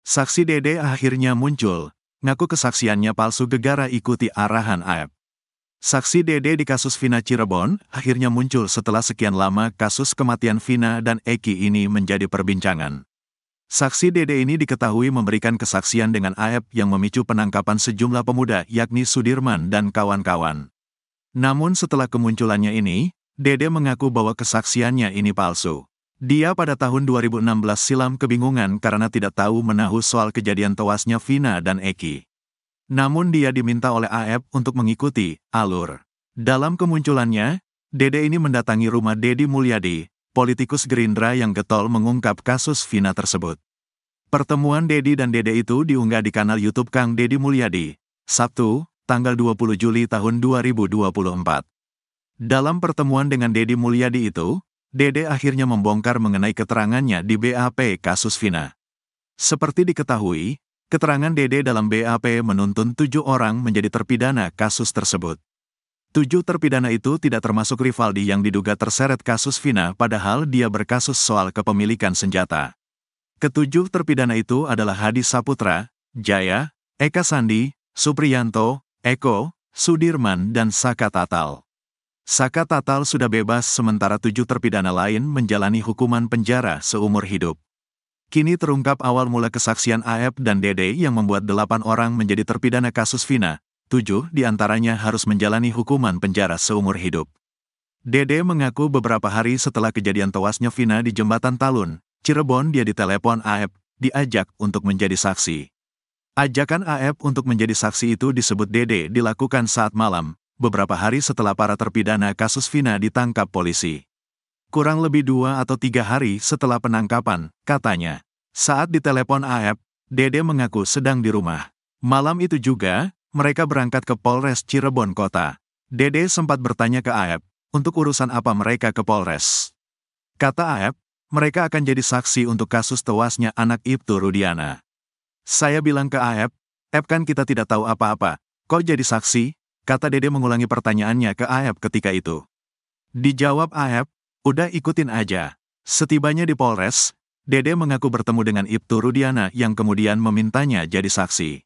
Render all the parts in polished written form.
Saksi Dede akhirnya muncul, ngaku kesaksiannya palsu gegara ikuti arahan AEP. Saksi Dede di kasus Vina Cirebon akhirnya muncul setelah sekian lama kasus kematian Vina dan Eki ini menjadi perbincangan. Saksi Dede ini diketahui memberikan kesaksian dengan AEP yang memicu penangkapan sejumlah pemuda yakni Sudirman dan kawan-kawan. Namun setelah kemunculannya ini, Dede mengaku bahwa kesaksiannya ini palsu. Dia pada tahun 2016 silam kebingungan karena tidak tahu menahu soal kejadian tewasnya Vina dan Eki. Namun dia diminta oleh AEP untuk mengikuti alur. Dalam kemunculannya, Dede ini mendatangi rumah Deddy Mulyadi, politikus Gerindra yang getol mengungkap kasus Vina tersebut. Pertemuan Deddy dan Dede itu diunggah di kanal YouTube Kang Deddy Mulyadi, Sabtu, tanggal 20 Juli tahun 2024. Dalam pertemuan dengan Deddy Mulyadi itu, Dede akhirnya membongkar mengenai keterangannya di BAP kasus Vina. Seperti diketahui, keterangan Dede dalam BAP menuntun 7 orang menjadi terpidana kasus tersebut. 7 terpidana itu tidak termasuk Rivaldi yang diduga terseret kasus Vina padahal dia berkasus soal kepemilikan senjata. Ketujuh terpidana itu adalah Hadi Saputra, Jaya, Eka Sandi, Supriyanto, Eko, Sudirman dan Saka Tatal. Saka Tatal sudah bebas sementara 7 terpidana lain menjalani hukuman penjara seumur hidup. Kini terungkap awal mula kesaksian AEP dan Dede yang membuat 8 orang menjadi terpidana kasus Vina, 7 diantaranya harus menjalani hukuman penjara seumur hidup. Dede mengaku beberapa hari setelah kejadian tewasnya Vina di Jembatan Talun, Cirebon dia ditelepon AEP, diajak untuk menjadi saksi. Ajakan AEP untuk menjadi saksi itu disebut Dede dilakukan saat malam, beberapa hari setelah para terpidana kasus Vina ditangkap polisi. Kurang lebih 2 atau 3 hari setelah penangkapan, katanya. Saat ditelepon AEP, Dede mengaku sedang di rumah. Malam itu juga, mereka berangkat ke Polres Cirebon Kota. Dede sempat bertanya ke AEP, untuk urusan apa mereka ke Polres. Kata AEP, mereka akan jadi saksi untuk kasus tewasnya anak Ibtu Rudiana. Saya bilang ke AEP, kan kita tidak tahu apa-apa, kok jadi saksi? Kata Dede mengulangi pertanyaannya ke AEP ketika itu. Dijawab AEP, udah ikutin aja. Setibanya di Polres, Dede mengaku bertemu dengan Ibtu Rudiana yang kemudian memintanya jadi saksi.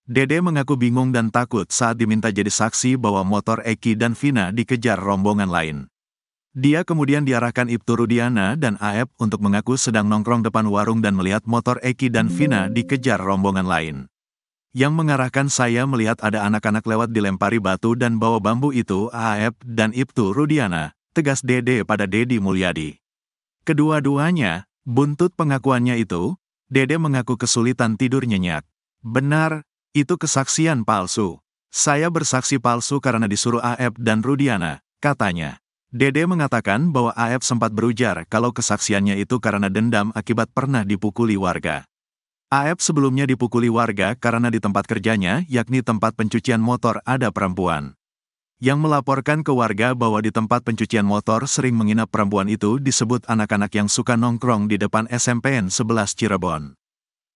Dede mengaku bingung dan takut saat diminta jadi saksi bahwa motor Eki dan Vina dikejar rombongan lain. Dia kemudian diarahkan Ibtu Rudiana dan AEP untuk mengaku sedang nongkrong depan warung dan melihat motor Eki dan Vina dikejar rombongan lain. Yang mengarahkan saya melihat ada anak-anak lewat dilempari batu dan bawa bambu itu AEP dan Ibtu Rudiana, tegas Dede pada Deddy Mulyadi. Kedua-duanya, buntut pengakuannya itu, Dede mengaku kesulitan tidur nyenyak. Benar, itu kesaksian palsu. Saya bersaksi palsu karena disuruh AEP dan Rudiana, katanya. Dede mengatakan bahwa AEP sempat berujar kalau kesaksiannya itu karena dendam akibat pernah dipukuli warga. AEP sebelumnya dipukuli warga karena di tempat kerjanya, yakni tempat pencucian motor ada perempuan. Yang melaporkan ke warga bahwa di tempat pencucian motor sering menginap perempuan itu disebut anak-anak yang suka nongkrong di depan SMPN 11 Cirebon.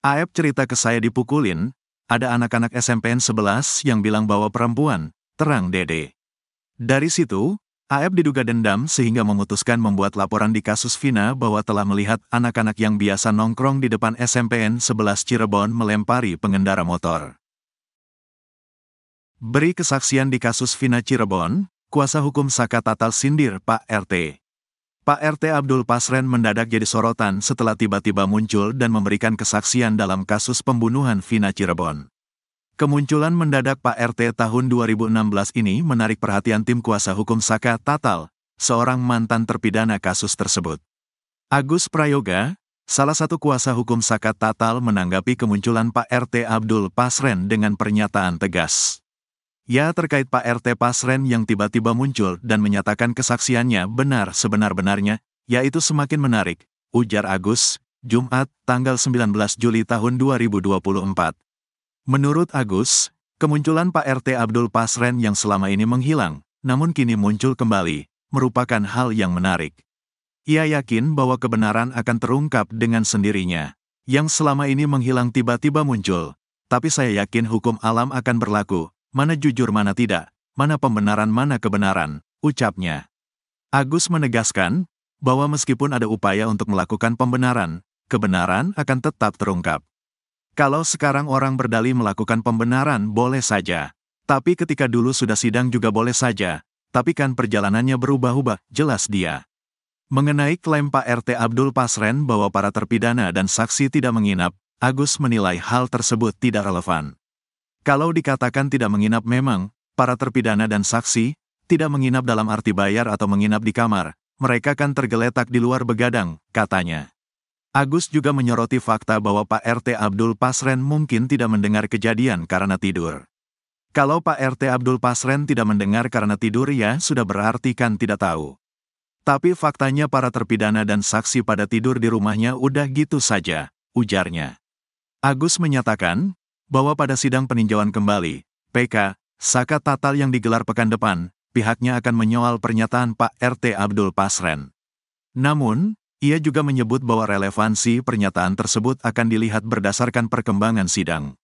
AEP cerita ke saya dipukulin, ada anak-anak SMPN 11 yang bilang bahwa perempuan, terang Dede. Dari situ, AEP diduga dendam sehingga memutuskan membuat laporan di kasus Vina bahwa telah melihat anak-anak yang biasa nongkrong di depan SMPN 11 Cirebon melempari pengendara motor. Beri kesaksian di kasus Vina Cirebon, kuasa hukum Saka Tatal sindir Pak RT. Pak RT Abdul Pasren mendadak jadi sorotan setelah tiba-tiba muncul dan memberikan kesaksian dalam kasus pembunuhan Vina Cirebon. Kemunculan mendadak Pak RT tahun 2016 ini menarik perhatian tim kuasa hukum Saka Tatal, seorang mantan terpidana kasus tersebut. Agus Prayoga, salah satu kuasa hukum Saka Tatal menanggapi kemunculan Pak RT Abdul Pasren dengan pernyataan tegas. Ya terkait Pak RT Pasren yang tiba-tiba muncul dan menyatakan kesaksiannya benar sebenar-benarnya, yaitu semakin menarik, ujar Agus, Jumat, tanggal 19 Juli tahun 2024. Menurut Agus, kemunculan Pak RT Abdul Pasren yang selama ini menghilang, namun kini muncul kembali, merupakan hal yang menarik. Ia yakin bahwa kebenaran akan terungkap dengan sendirinya. Yang selama ini menghilang tiba-tiba muncul, tapi saya yakin hukum alam akan berlaku, mana jujur mana tidak, mana pembenaran mana kebenaran, ucapnya. Agus menegaskan, bahwa meskipun ada upaya untuk melakukan pembenaran, kebenaran akan tetap terungkap. Kalau sekarang orang berdalih melakukan pembenaran boleh saja. Tapi ketika dulu sudah sidang juga boleh saja. Tapi kan perjalanannya berubah-ubah, jelas dia. Mengenai klaim Pak RT Abdul Pasren bahwa para terpidana dan saksi tidak menginap, Agus menilai hal tersebut tidak relevan. Kalau dikatakan tidak menginap memang, para terpidana dan saksi tidak menginap dalam arti bayar atau menginap di kamar, mereka kan tergeletak di luar begadang, katanya. Agus juga menyoroti fakta bahwa Pak RT Abdul Pasren mungkin tidak mendengar kejadian karena tidur. Kalau Pak RT Abdul Pasren tidak mendengar karena tidur ya sudah berarti kan tidak tahu. Tapi faktanya para terpidana dan saksi pada tidur di rumahnya udah gitu saja, ujarnya. Agus menyatakan bahwa pada sidang peninjauan kembali, PK, Saka Tatal yang digelar pekan depan, pihaknya akan menyoal pernyataan Pak RT Abdul Pasren. Namun, ia juga menyebut bahwa relevansi pernyataan tersebut akan dilihat berdasarkan perkembangan sidang.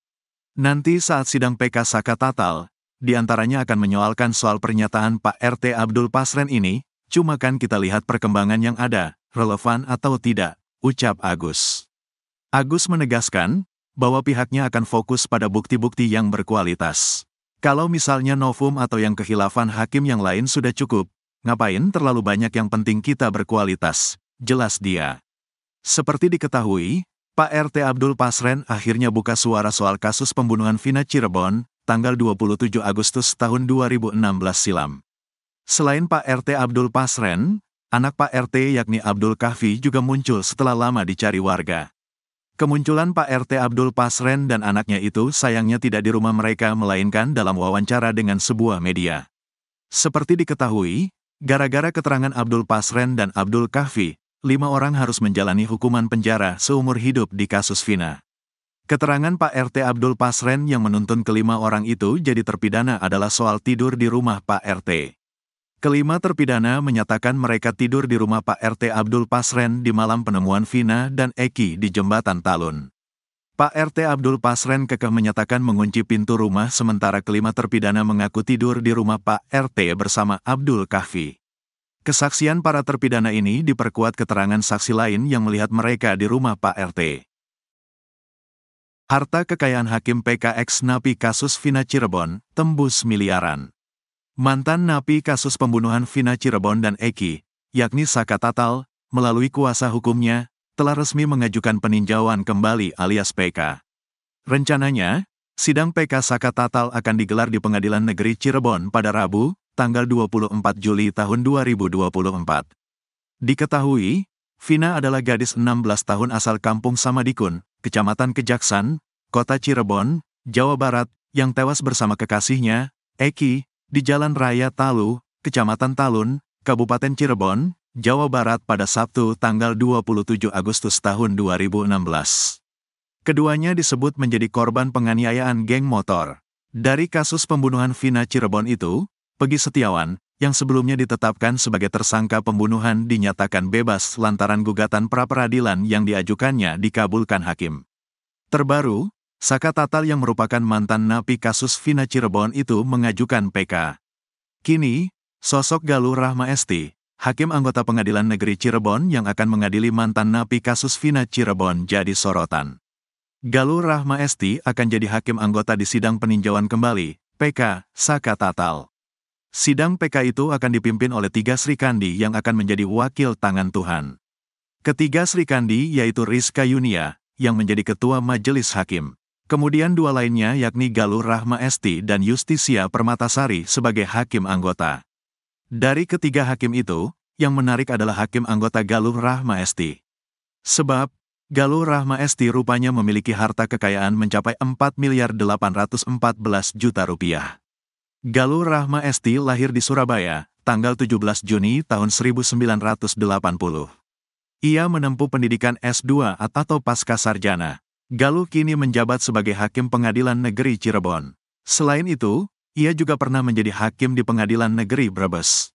Nanti saat sidang PK Saka Tatal, diantaranya akan menyoalkan soal pernyataan Pak RT Abdul Pasren ini, cuma kan kita lihat perkembangan yang ada, relevan atau tidak, ucap Agus. Agus menegaskan bahwa pihaknya akan fokus pada bukti-bukti yang berkualitas. Kalau misalnya novum atau yang kekhilafan hakim yang lain sudah cukup, ngapain terlalu banyak yang penting kita berkualitas, jelas dia. Seperti diketahui, Pak RT Abdul Pasren akhirnya buka suara soal kasus pembunuhan Vina Cirebon, tanggal 27 Agustus tahun 2016 silam. Selain Pak RT Abdul Pasren, anak Pak RT yakni Abdul Kahfi juga muncul setelah lama dicari warga. Kemunculan Pak RT Abdul Pasren dan anaknya itu sayangnya tidak di rumah mereka melainkan dalam wawancara dengan sebuah media. Seperti diketahui, gara-gara keterangan Abdul Pasren dan Abdul Kahfi, 5 orang harus menjalani hukuman penjara seumur hidup di kasus Vina. Keterangan Pak RT Abdul Pasren yang menuntun kelima orang itu jadi terpidana adalah soal tidur di rumah Pak RT. Kelima terpidana menyatakan mereka tidur di rumah Pak RT Abdul Pasren di malam penemuan Vina dan Eki di Jembatan Talun. Pak RT Abdul Pasren kekeh menyatakan mengunci pintu rumah sementara kelima terpidana mengaku tidur di rumah Pak RT bersama Abdul Kahfi. Kesaksian para terpidana ini diperkuat keterangan saksi lain yang melihat mereka di rumah Pak RT. Harta kekayaan Hakim PKX napi kasus Vina Cirebon tembus miliaran. Mantan napi kasus pembunuhan Vina Cirebon dan Eki, yakni Saka Tatal, melalui kuasa hukumnya, telah resmi mengajukan peninjauan kembali alias PK. Rencananya, sidang PK Saka Tatal akan digelar di Pengadilan Negeri Cirebon pada Rabu, tanggal 24 Juli tahun 2024. Diketahui, Vina adalah gadis 16 tahun asal Kampung Samadikun, Kecamatan Kejaksan, Kota Cirebon, Jawa Barat, yang tewas bersama kekasihnya, Eki, di Jalan Raya Talu, Kecamatan Talun, Kabupaten Cirebon, Jawa Barat pada Sabtu tanggal 27 Agustus tahun 2016. Keduanya disebut menjadi korban penganiayaan geng motor. Dari kasus pembunuhan Vina Cirebon itu, Pegi Setiawan, yang sebelumnya ditetapkan sebagai tersangka pembunuhan dinyatakan bebas lantaran gugatan pra-peradilan yang diajukannya dikabulkan hakim. Terbaru, Saka Tatal yang merupakan mantan napi kasus Vina Cirebon itu mengajukan PK. Kini, sosok Galuh Rahma Esti, hakim anggota Pengadilan Negeri Cirebon yang akan mengadili mantan napi kasus Vina Cirebon jadi sorotan. Galuh Rahma Esti akan jadi hakim anggota di sidang peninjauan kembali, PK, Saka Tatal. Sidang PK itu akan dipimpin oleh 3 Sri Kandi yang akan menjadi wakil tangan Tuhan. Ketiga Sri Kandi yaitu Rizka Yunia, yang menjadi ketua majelis hakim. Kemudian 2 lainnya yakni Galuh Rahma Esti dan Justisia Permatasari sebagai hakim anggota. Dari ketiga hakim itu, yang menarik adalah hakim anggota Galuh Rahma Esti. Sebab, Galuh Rahma Esti rupanya memiliki harta kekayaan mencapai 4.814 juta rupiah. Galuh Rahma Esti lahir di Surabaya, tanggal 17 Juni tahun 1980. Ia menempuh pendidikan S2 atau pasca sarjana. Galuh kini menjabat sebagai Hakim Pengadilan Negeri Cirebon. Selain itu, ia juga pernah menjadi hakim di Pengadilan Negeri Brebes.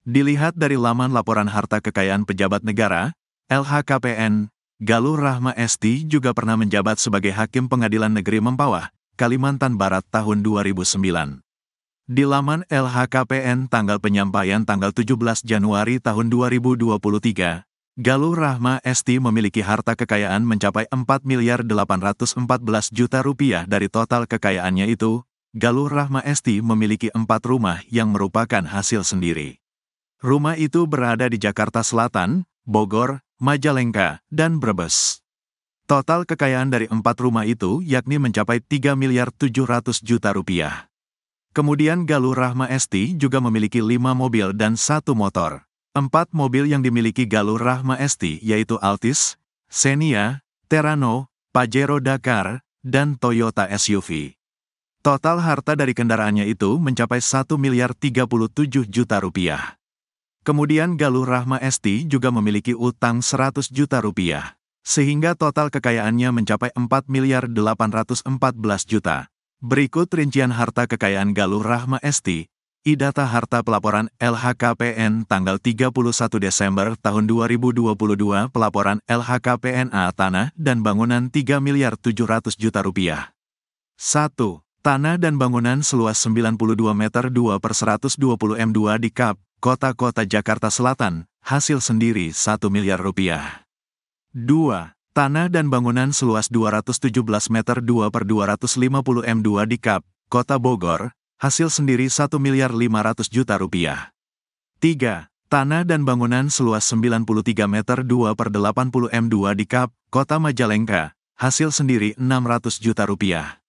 Dilihat dari laman laporan harta kekayaan pejabat negara, LHKPN, Galuh Rahma Esti juga pernah menjabat sebagai Hakim Pengadilan Negeri Mempawah, Kalimantan Barat tahun 2009. Di laman LHKPN tanggal penyampaian tanggal 17 Januari tahun 2023, Galuh Rahma Esti memiliki harta kekayaan mencapai 4.814 juta rupiah. Dari total kekayaannya itu, Galuh Rahma Esti memiliki 4 rumah yang merupakan hasil sendiri. Rumah itu berada di Jakarta Selatan, Bogor, Majalengka, dan Brebes. Total kekayaan dari 4 rumah itu yakni mencapai 3.700 juta rupiah. Kemudian Galuh Rahma Esti juga memiliki 5 mobil dan 1 motor. 4 mobil yang dimiliki Galuh Rahma Esti yaitu Altis, Xenia, Terrano, Pajero Dakar, dan Toyota SUV. Total harta dari kendaraannya itu mencapai 1.037 juta rupiah. Kemudian Galuh Rahma Esti juga memiliki utang 100 juta rupiah, sehingga total kekayaannya mencapai 4.814 juta. Berikut rincian harta kekayaan Galuh Rahma Esti. Data harta pelaporan LHKPN tanggal 31 Desember tahun 2022. Pelaporan LHKPN-A tanah dan bangunan 3.700 juta rupiah. 1. Tanah dan bangunan seluas 92 meter 2 per 120 m2 di Kap, Kota Jakarta Selatan, hasil sendiri 1 miliar rupiah. 2. Tanah dan bangunan seluas 217 meter 2 per 250 m2 di Kap, Kota Bogor, hasil sendiri 1.500 juta rupiah. 3. Tanah dan bangunan seluas 93 meter 2 per 80 m2 di Kap, Kota Majalengka, hasil sendiri 600 juta rupiah.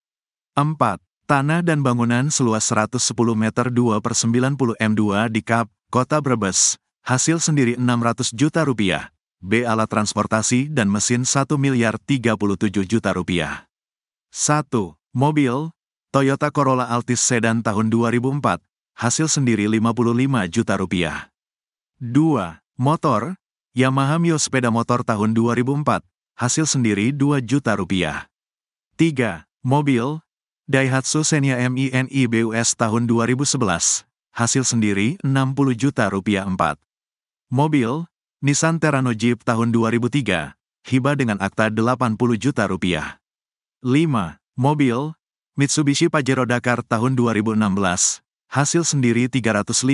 4. Tanah dan bangunan seluas 110 meter 2 per 90 m2 di Kap, Kota Brebes, hasil sendiri 600 juta rupiah. B. Alat transportasi dan mesin 1.037 juta rupiah. 1. Mobil Toyota Corolla Altis Sedan tahun 2004, hasil sendiri 55 juta rupiah. 2. Motor Yamaha Mio sepeda motor tahun 2004, hasil sendiri 2 juta rupiah. 3. Mobil Daihatsu Xenia MINI BUS tahun 2011, hasil sendiri 60 juta rupiah. 4. Mobil Nissan Terrano Jeep tahun 2003, hibah dengan akta 80 juta rupiah. 5. Mobil Mitsubishi Pajero Dakar tahun 2016, hasil sendiri 350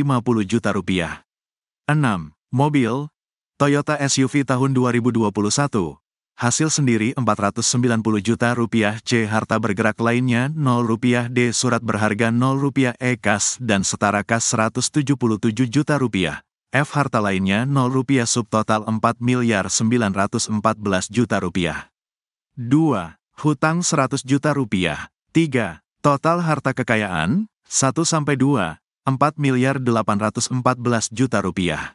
juta rupiah. 6. Mobil Toyota SUV tahun 2021, hasil sendiri 490 juta rupiah. C. Harta bergerak lainnya 0 rupiah. D. Surat berharga 0 rupiah. E. Kas dan setara kas 177 juta rupiah. F. Harta lainnya 0 rupiah. Subtotal 4.914 juta rupiah. 2. Hutang 100 juta rupiah. 3. Total harta kekayaan 1-2, 4.814 juta rupiah.